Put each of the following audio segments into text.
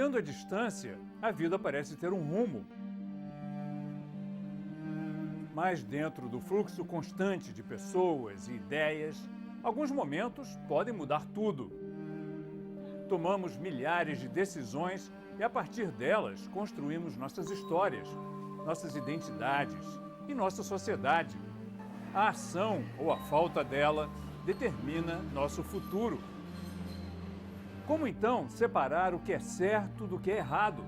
Olhando à distância, a vida parece ter um rumo. Mas dentro do fluxo constante de pessoas e ideias, alguns momentos podem mudar tudo. Tomamos milhares de decisões e, a partir delas, construímos nossas histórias, nossas identidades e nossa sociedade. A ação ou a falta dela determina nosso futuro. Como então separar o que é certo do que é errado?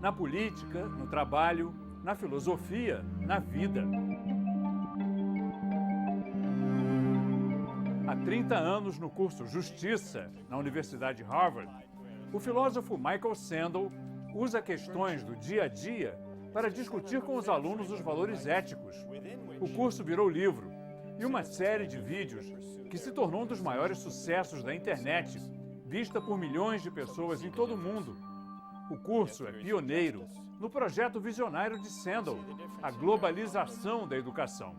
Na política, no trabalho, na filosofia, na vida. Há 30 anos, no curso Justiça, na Universidade de Harvard, o filósofo Michael Sandel usa questões do dia a dia para discutir com os alunos os valores éticos. O curso virou livro e uma série de vídeos que se tornou um dos maiores sucessos da internet, vista por milhões de pessoas em todo o mundo. O curso é pioneiro no projeto visionário de Sandel, a globalização da educação.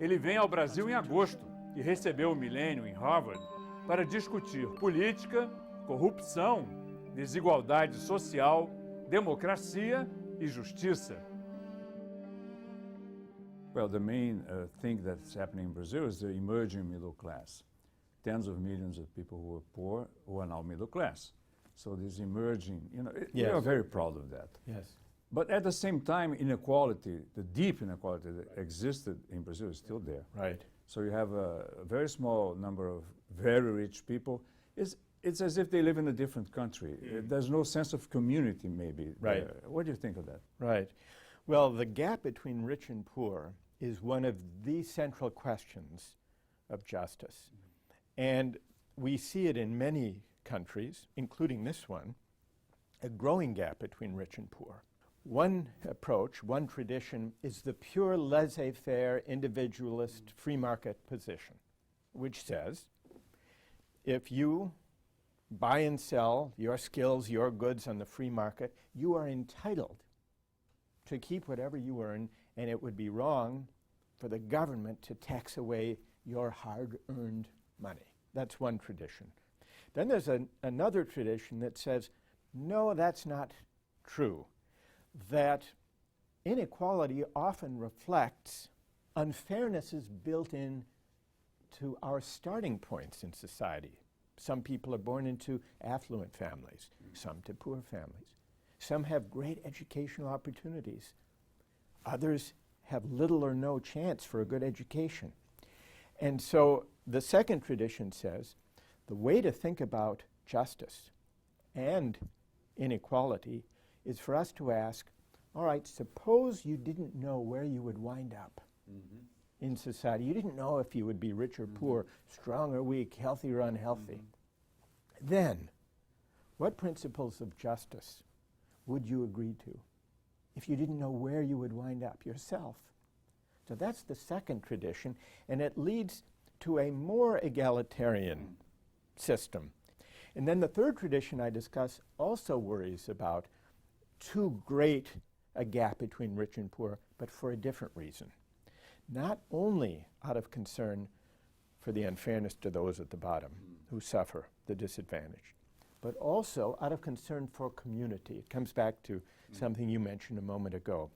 Ele vem ao Brasil em agosto e recebeu o Milênio em Harvard para discutir política, corrupção, desigualdade social, democracia e justiça. Well, the main thing that's happening in Brazil is the emerging middle class. Tens of millions of people who were poor who are now middle class. So this emerging, we are very proud of that. Yes. But at the same time, inequality, the deep inequality that existed in Brazil is still there. Right. So you have a very small number of very rich people. It's as if they live in a different country. There's no sense of community, maybe. Right. What do you think of that? Right. Well, the gap between rich and poor is one of the central questions of justice. And we see it in many countries, including this one, a growing gap between rich and poor. One approach, one tradition, is the pure laissez-faire, individualist, free market position, which says, if you buy and sell your skills, your goods on the free market, you are entitled to keep whatever you earn, and it would be wrong for the government to tax away your hard-earned money. That's one tradition. Then there's another tradition that says, no, that's not true. That inequality often reflects unfairnesses built in to our starting points in society. Some people are born into affluent families, some to poor families. Some have great educational opportunities. Others have little or no chance for a good education. And so the second tradition says the way to think about justice and inequality is for us to ask, all right, suppose you didn't know where you would wind up in society. You didn't know if you would be rich or poor, strong or weak, healthy or unhealthy. Then, what principles of justice would you agree to if you didn't know where you would wind up yourself? So that's the second tradition, and it leads to a more egalitarian system. And then the third tradition I discuss also worries about too great a gap between rich and poor, but for a different reason. Not only out of concern for the unfairness to those at the bottom who suffer the disadvantage, but also out of concern for community. It comes back to something you mentioned a moment ago.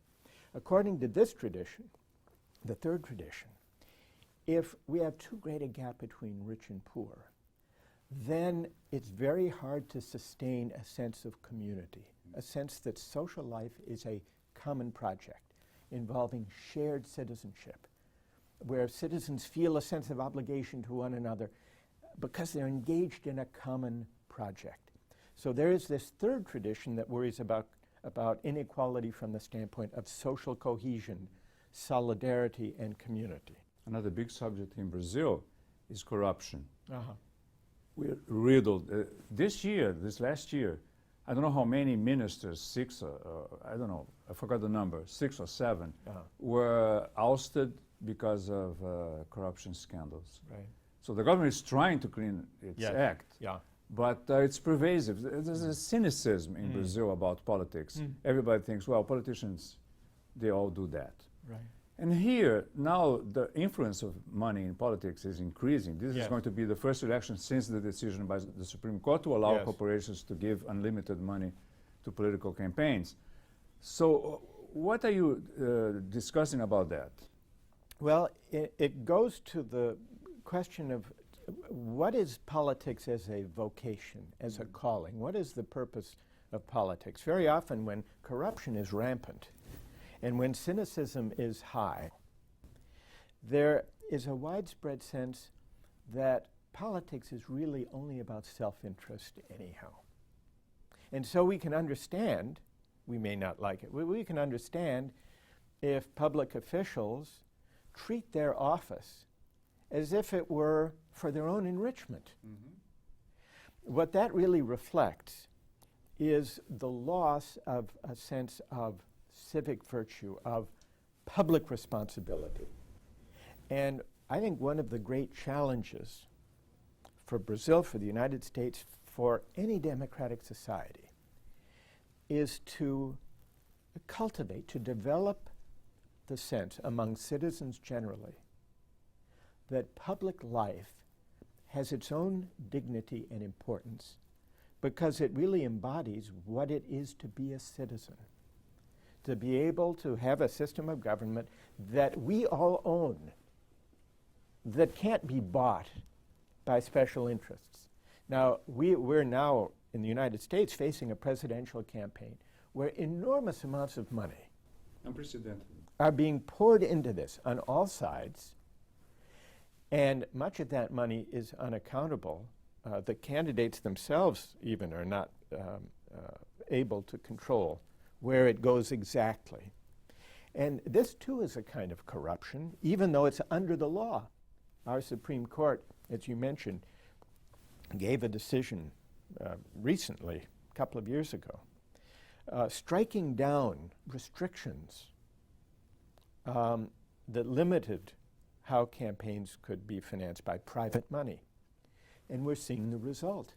According to this tradition, the third tradition, if we have too great a gap between rich and poor, then it's very hard to sustain a sense of community, a sense that social life is a common project involving shared citizenship, where citizens feel a sense of obligation to one another because they're engaged in a common project. So there is this third tradition that worries about inequality from the standpoint of social cohesion, solidarity, and community. Another big subject in Brazil is corruption. Uh-huh. We're riddled. This last year, I don't know how many ministers, I don't know, I forgot the number, 6 or 7, were ousted because of corruption scandals. Right. So the government is trying to clean its act, but it's pervasive. There's a cynicism in Brazil about politics. Everybody thinks, well, politicians, they all do that. Right. And here, now, the influence of money in politics is increasing. This is going to be the first election since the decision by the Supreme Court to allow corporations to give unlimited money to political campaigns. So what are you discussing about that? Well, it goes to the question of what is politics as a vocation, as a calling? What is the purpose of politics? Very often when corruption is rampant and when cynicism is high, there is a widespread sense that politics is really only about self-interest anyhow. And so we can understand, we may not like it, we can understand if public officials treat their office as if it were for their own enrichment. What that really reflects is the loss of a sense of civic virtue, of public responsibility. And I think one of the great challenges for Brazil, for the United States, for any democratic society, is to cultivate, to develop the sense among citizens generally that public life has its own dignity and importance because it really embodies what it is to be a citizen, to be able to have a system of government that we all own, that can't be bought by special interests. Now, we're now in the United States facing a presidential campaign where enormous amounts of money Unprecedented. are being poured into this on all sides, and much of that money is unaccountable. The candidates themselves even are not able to control where it goes exactly. And this too is a kind of corruption, even though it's under the law. Our Supreme Court, as you mentioned, gave a decision recently, a couple of years ago, striking down restrictions that limited how campaigns could be financed by private money. And we're seeing the result.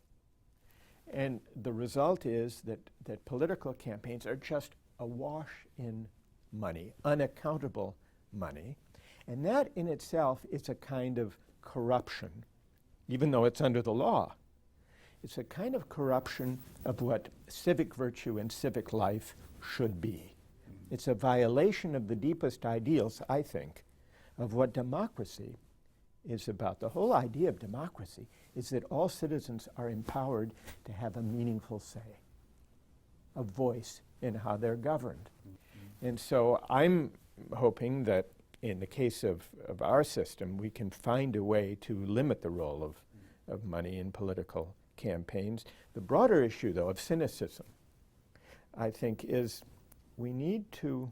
And the result is that political campaigns are just awash in money, unaccountable money. And that in itself is a kind of corruption, even though it's under the law. It's a kind of corruption of what civic virtue and civic life should be. It's a violation of the deepest ideals, I think, of what democracy is about. The whole idea of democracy is that all citizens are empowered to have a meaningful say, a voice in how they're governed. And so I'm hoping that in the case of our system, we can find a way to limit the role of money in political campaigns. The broader issue, though, of cynicism, I think, is we need to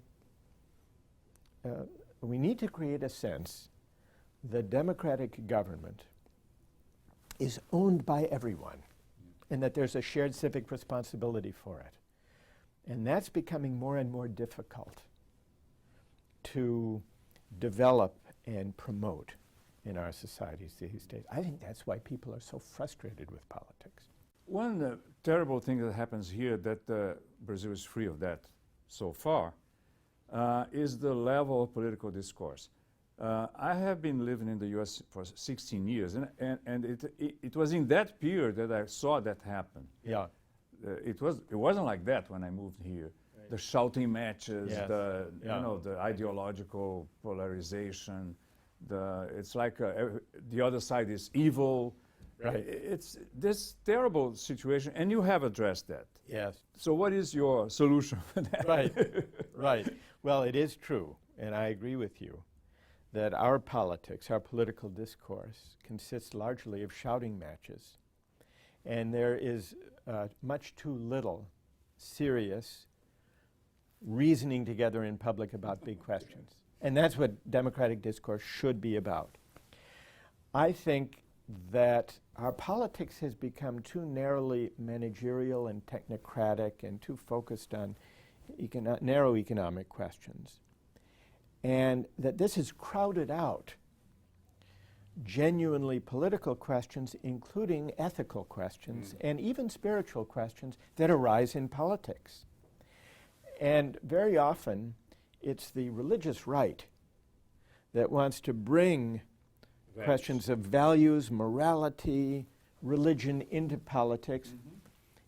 create a sense that democratic government is owned by everyone and that there's a shared civic responsibility for it. And that's becoming more and more difficult to develop and promote in our societies these days. I think that's why people are so frustrated with politics. One terrible thing that happens here that Brazil is free of that so far is the level of political discourse. I have been living in the U.S. for 16 years, and it was in that period that I saw that happen. Yeah. It wasn't like that when I moved here. Right. The shouting matches, Yes. the ideological polarization. It's like the other side is evil. Right. It's this terrible situation, and you have addressed that. Yes. So what is your solution for that? Right. Right. Well, it is true, and I agree with you, that our politics, our political discourse, consists largely of shouting matches. And there is much too little serious reasoning together in public about big questions. And that's what democratic discourse should be about. I think that our politics has become too narrowly managerial and technocratic and too focused on narrow economic questions. And that this has crowded out genuinely political questions, including ethical questions and even spiritual questions that arise in politics. And very often, it's the religious right that wants to bring questions of values, morality, religion into politics.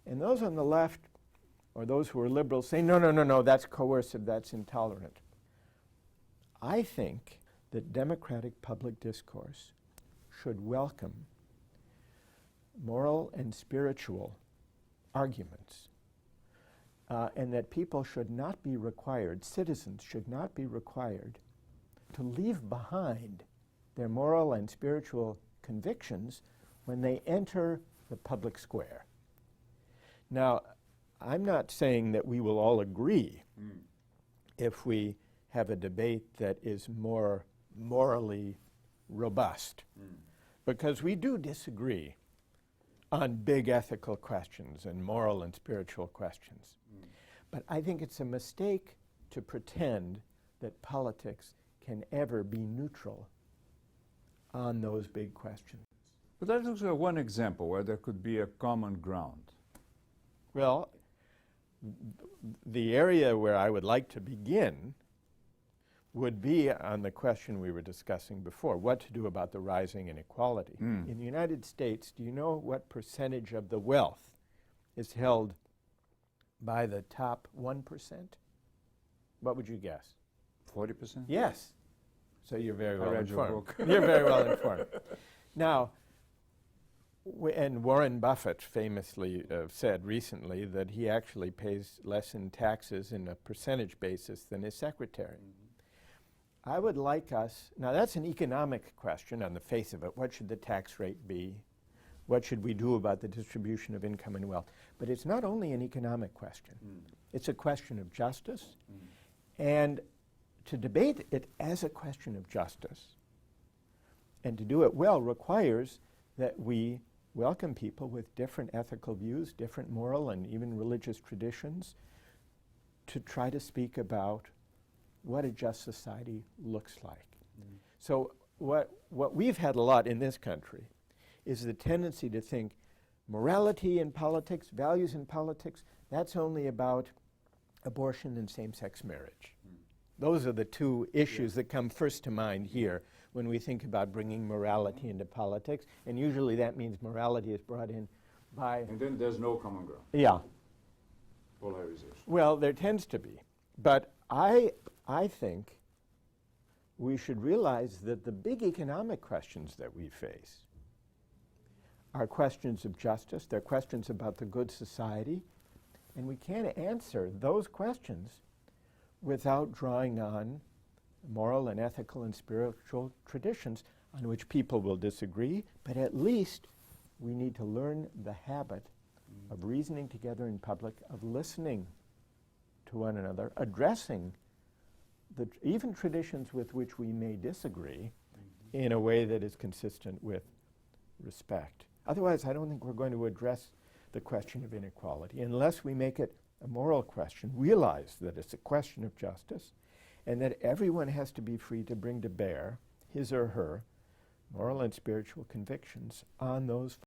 And those on the left or those who are liberals say, no, no, no, no, that's coercive, that's intolerant. I think that democratic public discourse should welcome moral and spiritual arguments, and that people should not be required, citizens should not be required to leave behind their moral and spiritual convictions when they enter the public square. Now, I'm not saying that we will all agree if we have a debate that is more morally robust, because we do disagree on big ethical questions and moral and spiritual questions. But I think it's a mistake to pretend that politics can ever be neutral on those big questions. But that looks like one example where there could be a common ground. Well, the area where I would like to begin would be on the question we were discussing before, what to do about the rising inequality. In the United States, do you know what percentage of the wealth is held by the top 1%? What would you guess? 40%? Yes. So you're very well read your informed. book. You're very well informed. Now, and Warren Buffett famously said recently that he actually pays less in taxes in a percentage basis than his secretary. I would like us, now that's an economic question on the face of it. What should the tax rate be? What should we do about the distribution of income and wealth? But it's not only an economic question. It's a question of justice. And to debate it as a question of justice and to do it well requires that we welcome people with different ethical views, different moral and even religious traditions, to try to speak about what a just society looks like. So what we've had a lot in this country is the tendency to think morality in politics, values in politics, that's only about abortion and same-sex marriage. Those are the two issues that come first to mind here when we think about bringing morality into politics, and usually that means morality is brought in by... And then there's no common ground. Yeah. Polarization. Well, there tends to be. But I think we should realize that the big economic questions that we face are questions of justice, they're questions about the good society, and we can't answer those questions without drawing on moral and ethical and spiritual traditions on which people will disagree, but at least we need to learn the habit of reasoning together in public, of listening to one another, addressing even traditions with which we may disagree in a way that is consistent with respect. Otherwise, I don't think we're going to address the question of inequality unless we make it a moral question, realize that it's a question of justice, and that everyone has to be free to bring to bear his or her moral and spiritual convictions on those